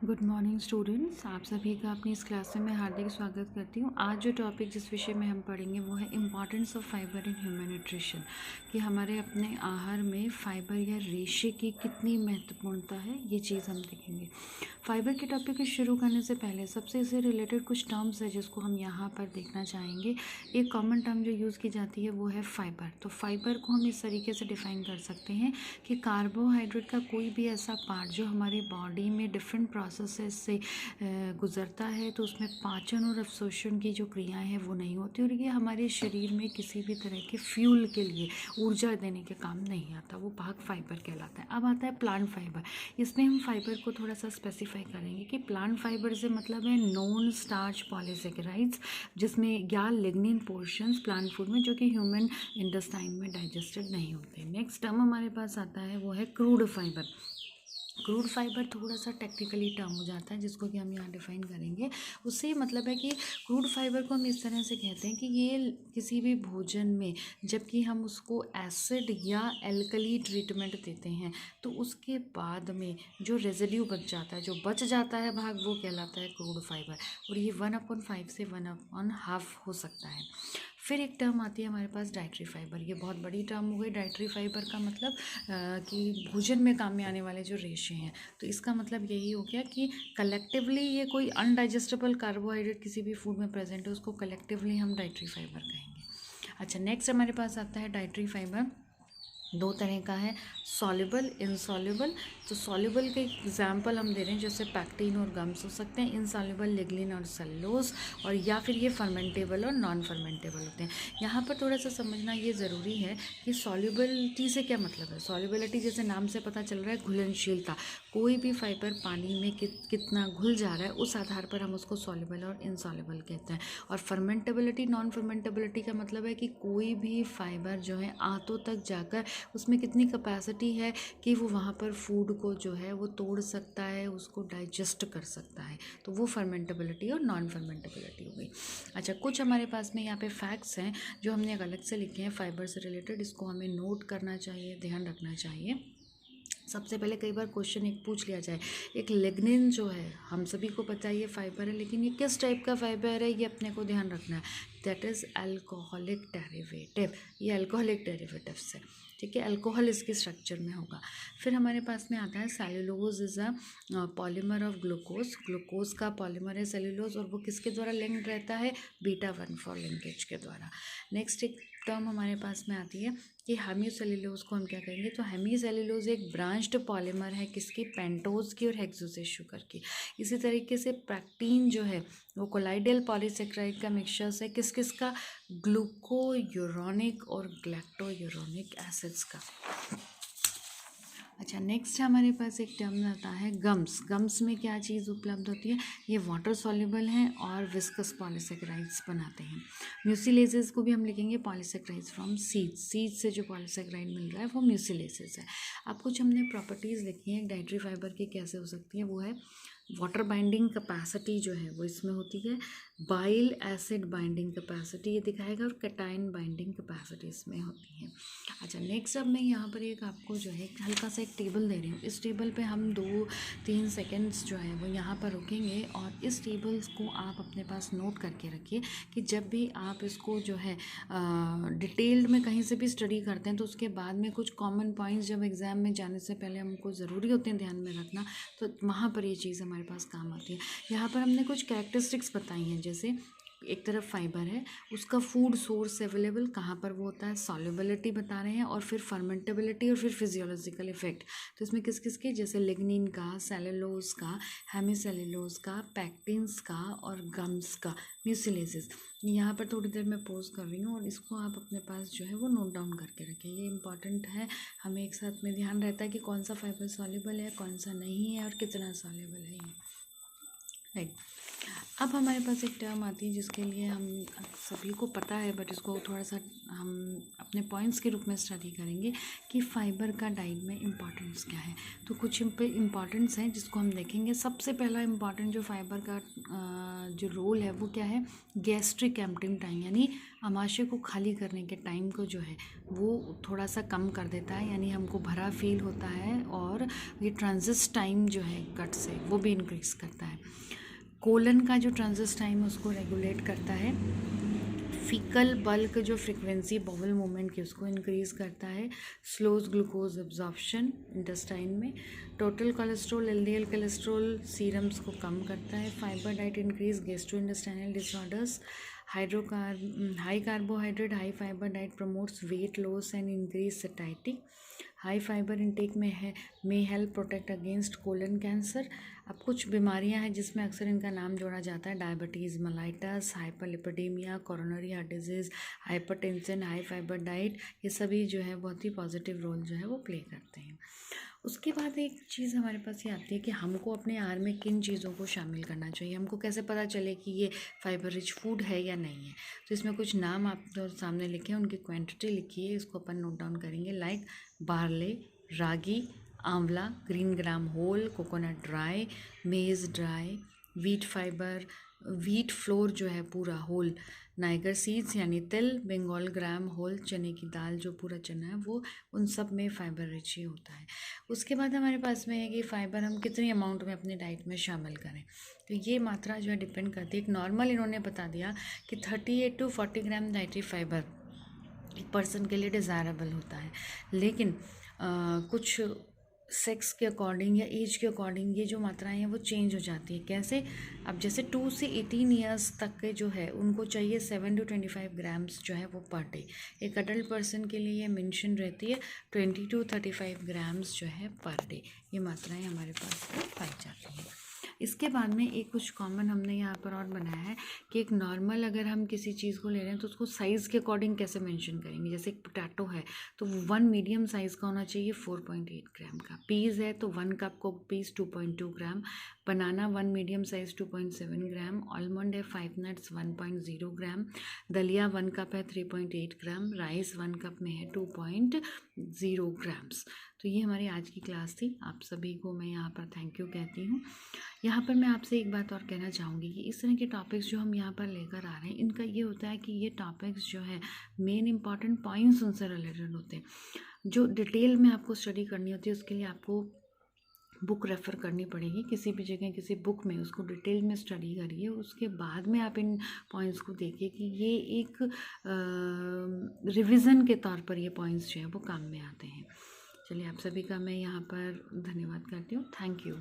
Good morning students, आप सभी का अपनी इस क्लास में मैं हार्दिक स्वागत करती हूँ। आज जो टॉपिक जिस विषय में हम पढ़ेंगे वो है importance of fibre in human nutrition, कि हमारे अपने आहार में फाइबर या रेशे की कितनी महत्वपूर्णता है, ये चीज़ हम देखेंगे। फाइबर के टॉपिक को शुरू करने से पहले सबसे इससे रिलेटेड कुछ टर्म्स है जिसको हम यहाँ पर देखना चाहेंगे। एक कॉमन टर्म जो यूज़ की जाती है वो है फाइबर। तो फाइबर को हम इस तरीके से डिफाइन कर सकते हैं कि कार्बोहाइड्रेट का कोई भी ऐसा पार्ट जो हमारी बॉडी में डिफरेंट प्रोसेसेस से गुजरता है, तो उसमें पाचन और अवशोषण की जो क्रियाएं हैं वो नहीं होती, और ये हमारे शरीर में किसी भी तरह के फ्यूल के लिए ऊर्जा देने के काम नहीं आता। वो भाग फाइबर कहलाता है। अब आता है प्लांट फाइबर। इसमें हम फाइबर को थोड़ा सा स्पेसिफाई करेंगे कि प्लांट फाइबर से मतलब है नॉन स्टार्च पॉलीसेकेराइड्स, जिसमें या लिग्निन पोर्शंस प्लांट फूड में जो कि ह्यूमन इंटेस्टाइन में डाइजेस्टेड नहीं होते। नेक्स्ट टर्म हमारे पास आता है वो है क्रूड फाइबर। क्रूड फाइबर थोड़ा सा टेक्निकली टर्म हो जाता है जिसको कि हम यहाँ डिफाइन करेंगे। उससे मतलब है कि क्रूड फाइबर को हम इस तरह से कहते हैं कि ये किसी भी भोजन में जबकि हम उसको एसिड या एल्कली ट्रीटमेंट देते हैं तो उसके बाद में जो रेजिड्यू बच जाता है, जो बच जाता है भाग, वो कहलाता है क्रूड फाइबर। और ये 1/5 से 1/2 हो सकता है। फिर एक टर्म आती है हमारे पास डाइटरी फाइबर। ये बहुत बड़ी टर्म हो गई। डाइटरी फाइबर का मतलब कि भोजन में काम में आने वाले जो रेशे हैं, तो इसका मतलब यही हो गया कि कलेक्टिवली ये कोई अनडाइजेस्टेबल कार्बोहाइड्रेट किसी भी फूड में प्रेजेंट है उसको कलेक्टिवली हम डाइटरी फाइबर कहेंगे। अच्छा, नेक्स्ट हमारे पास आता है डाइटरी फाइबर। दो तरह का है, सॉल्युबल, इनसॉल्युबल। तो सॉल्युबल के एग्जांपल हम दे रहे हैं जैसे पैक्टिन और गम्स हो सकते हैं। इनसॉल्युबल लिग्निन और सेलुलोज, और या फिर ये फर्मेंटेबल और नॉन फर्मेंटेबल होते हैं। यहाँ पर थोड़ा सा समझना ये ज़रूरी है कि सॉल्युबिलिटी से क्या मतलब है। सॉल्युबिलिटी जैसे नाम से पता चल रहा है घुलनशीलता। कोई भी फाइबर पानी में कितना घुल जा रहा है उस आधार पर हम उसको सॉल्युबल और इनसॉल्युबल कहते हैं। और फर्मेंटेबिलिटी, नॉन फर्मेंटेबिलिटी का मतलब है कि कोई भी फाइबर जो है आंतों तक जाकर उसमें कितनी कैपेसिटी है कि वो वहाँ पर फूड को जो है वो तोड़ सकता है, उसको डाइजेस्ट कर सकता है। तो वो फर्मेंटेबिलिटी और नॉन फर्मेंटेबिलिटी हो गई। अच्छा, कुछ हमारे पास में यहाँ पे फैक्ट्स हैं जो हमने एक अलग से लिखे हैं फाइबर से रिलेटेड। इसको हमें नोट करना चाहिए, ध्यान रखना चाहिए। सबसे पहले कई बार क्वेश्चन एक पूछ लिया जाए, एक लिग्निन जो है हम सभी को पता है ये फाइबर है, लेकिन ये किस टाइप का फाइबर है ये अपने को ध्यान रखना है। That is alcoholic derivative. ये अल्कोहलिक डेरिवेटिव से, ठीक है, अल्कोहल इसके स्ट्रक्चर में होगा। फिर हमारे पास में आता है cellulose is a polymer of glucose. Glucose का पॉलीमर है सेल्यूलोज, और वो किसके द्वारा लिंक्ड रहता है, β1 लिंकेज के द्वारा। नेक्स्ट एक टर्म हमारे पास में आती है कि हेमीसेल्यूलोज को हम क्या कहेंगे। तो हेमीसेल्यूलोज एक ब्रांच्ड पॉलीमर है किसकी, पेंटोज की और हेक्सोसेस शुगर की। इसी तरीके से पैक्टिन जो है वो कोलाइडल पॉलीसेक्राइड का मिक्सचर्स है किस किस का, ग्लूकोयूरोनिक और ग्लैक्टोयूरोनिक एसिड्स का। अच्छा, नेक्स्ट हमारे पास एक टर्म आता है गम्स। गम्स में क्या चीज़ उपलब्ध होती है, ये वाटर सॉल्युबल हैं और विस्कस पॉलीसेकेराइड्स बनाते हैं। म्यूसिलेजेस को भी हम लिखेंगे पॉलीसेकेराइड्स फ्रॉम सीड्स। सीड्स से जो पॉलीसेकेराइड मिल रहा है वो म्यूसिलेजेस है। अब कुछ हमने प्रॉपर्टीज़ लिखी हैं डाइटरी फाइबर की कैसे हो सकती है। वो है वाटर बाइंडिंग कैपेसिटी जो है वो इसमें होती है, बाइल एसिड बाइंडिंग कैपेसिटी ये दिखाएगा, और कैटाइन बाइंडिंग कैपेसिटी इसमें होती है। अच्छा, नेक्स्ट अब मैं यहाँ पर एक आपको जो है हल्का सा एक टेबल दे रही हूँ। इस टेबल पे हम 2-3 सेकेंड्स जो है वो यहाँ पर रुकेंगे, और इस टेबल को आप अपने पास नोट करके रखिए कि जब भी आप इसको जो है डिटेल्ड में कहीं से भी स्टडी करते हैं तो उसके बाद में कुछ कॉमन पॉइंट्स जब एग्ज़ाम में जाने से पहले हमको ज़रूरी होते हैं ध्यान में रखना, तो वहाँ पर ये चीज़ हमारे पास काम आती है। यहाँ पर हमने कुछ कैरेक्टरिस्टिक्स बताई हैं, जैसे एक तरफ फाइबर है, उसका फूड सोर्स अवेलेबल कहाँ पर वो होता है, सॉल्युबिलिटी बता रहे हैं, और फिर फर्मेंटेबिलिटी, और फिर फिजियोलॉजिकल इफेक्ट। तो इसमें किस किस के, जैसे लिग्निन का, सेलुलोज का, हेमीसेल्यूलोज का, पैक्टिन्स का और गम्स का, म्यूसिलेजेस। यहाँ पर थोड़ी देर मैं पॉज कर रही हूँ और इसको आप अपने पास जो है वो नोट डाउन करके रखें। ये इंपॉर्टेंट है, हमें एक साथ में ध्यान रहता है कि कौन सा फाइबर सॉल्युबल है, कौन सा नहीं है, और कितना सॉल्युबल है ये, राइट। अब हमारे पास एक टर्म आती है जिसके लिए हम सभी को पता है, बट इसको थोड़ा सा हम अपने पॉइंट्स के रूप में स्टडी करेंगे कि फाइबर का डाइट में इम्पॉर्टेंस क्या है। तो कुछ इम्पॉर्टेंस हैं जिसको हम देखेंगे। सबसे पहला इम्पॉर्टेंट जो फाइबर का जो रोल है वो क्या है, गैस्ट्रिक एम्प्टिंग टाइम, यानी आमाशय को खाली करने के टाइम को जो है वो थोड़ा सा कम कर देता है, यानी हमको भरा फील होता है, और ये ट्रांजिट टाइम जो है गट से वो भी इंक्रीज़ करता है। कोलन का जो ट्रांजिट टाइम है उसको रेगुलेट करता है। फीकल बल्क जो फ्रीक्वेंसी बाउल मूवमेंट की उसको इंक्रीज़ करता है। स्लोज ग्लूकोज एब्जॉर्प्शन इंटेस्टाइन में। Total cholesterol LDL cholesterol serums को कम करता है। Fibre diet increase gastrointestinal disorders. High carbohydrate high fibre diet promotes weight loss and increase satisfaction. High fibre intake में help protect against colon cancer. अब कुछ बीमारियां हैं जिसमें अक्सर इनका नाम जोड़ा जाता है, diabetes mellitus, hyperlipidaemia, coronary heart disease, hypertension. High fibre diet ये सभी जो है बहुत ही पॉजिटिव रोल जो है वो प्ले करते हैं। उसके बाद एक चीज़ हमारे पास ये आती है कि हमको अपने आहार में किन चीज़ों को शामिल करना चाहिए। हमको कैसे पता चले कि ये फाइबर रिच फूड है या नहीं है। तो इसमें कुछ नाम आप तो सामने लिखे हैं, उनकी क्वांटिटी लिखी है, इसको अपन नोट डाउन करेंगे। Like barley, ragi, amla, green gram whole, coconut dry, maize dry, wheat fibre, wheat flour जो है पूरा होल, नाइगर सीड्स यानी तिल, बंगाल ग्राम होल, चने की दाल जो पूरा चना है वो, उन सब में फ़ाइबर रिच ही होता है। उसके बाद हमारे पास में है कि फ़ाइबर हम कितनी अमाउंट में अपने डाइट में शामिल करें। तो ये मात्रा जो है डिपेंड करती है। एक नॉर्मल इन्होंने बता दिया कि 38 to 40 ग्राम डाइटरी फाइबर एक पर्सन के लिए डिज़ायरेबल होता है, लेकिन कुछ सेक्स के अकॉर्डिंग या एज के अकॉर्डिंग ये जो मात्राएं हैं वो चेंज हो जाती है। कैसे, अब जैसे 2 से 18 ईयर्स तक के जो है उनको चाहिए 7 to 25 ग्राम्स जो है वो पर डे। एक अडल्ट पर्सन के लिए ये मेंशन रहती है 20 to 35 ग्राम्स जो है पर डे। ये मात्राएं हमारे पास पाई जाती हैं। इसके बाद में एक कुछ कॉमन हमने यहाँ पर और बनाया है कि एक नॉर्मल अगर हम किसी चीज़ को ले रहे हैं तो उसको साइज़ के अकॉर्डिंग कैसे मेंशन करेंगे। जैसे एक पोटैटो है तो 1 मीडियम साइज़ का होना चाहिए 4.8 ग्राम का। पीज़ है तो 1 कप को पीस 2.2 ग्राम। बनाना 1 मीडियम साइज़ 2.7 ग्राम। आलमंड है 5 नट्स 1.0 ग्राम। दलिया 1 कप है 3.8 ग्राम। राइस 1 कप में है 2.0 ग्राम्स। तो ये हमारी आज की क्लास थी। आप सभी को मैं यहाँ पर थैंक यू कहती हूँ। यहाँ पर मैं आपसे एक बात और कहना चाहूँगी कि इस तरह के टॉपिक्स जो हम यहाँ पर लेकर आ रहे हैं, इनका ये होता है कि ये टॉपिक्स जो है मेन इंपॉर्टेंट पॉइंट्स उनसे रिलेटेड होते हैं। जो डिटेल में आपको स्टडी करनी होती है उसके लिए आपको बुक रेफ़र करनी पड़ेगी किसी भी जगह, किसी बुक में उसको डिटेल में स्टडी करिए। उसके बाद में आप इन पॉइंट्स को देखिए कि ये एक रिवीजन के तौर पर ये पॉइंट्स जो है वो काम में आते हैं। चलिए, आप सभी का मैं यहाँ पर धन्यवाद करती हूँ। Thank you.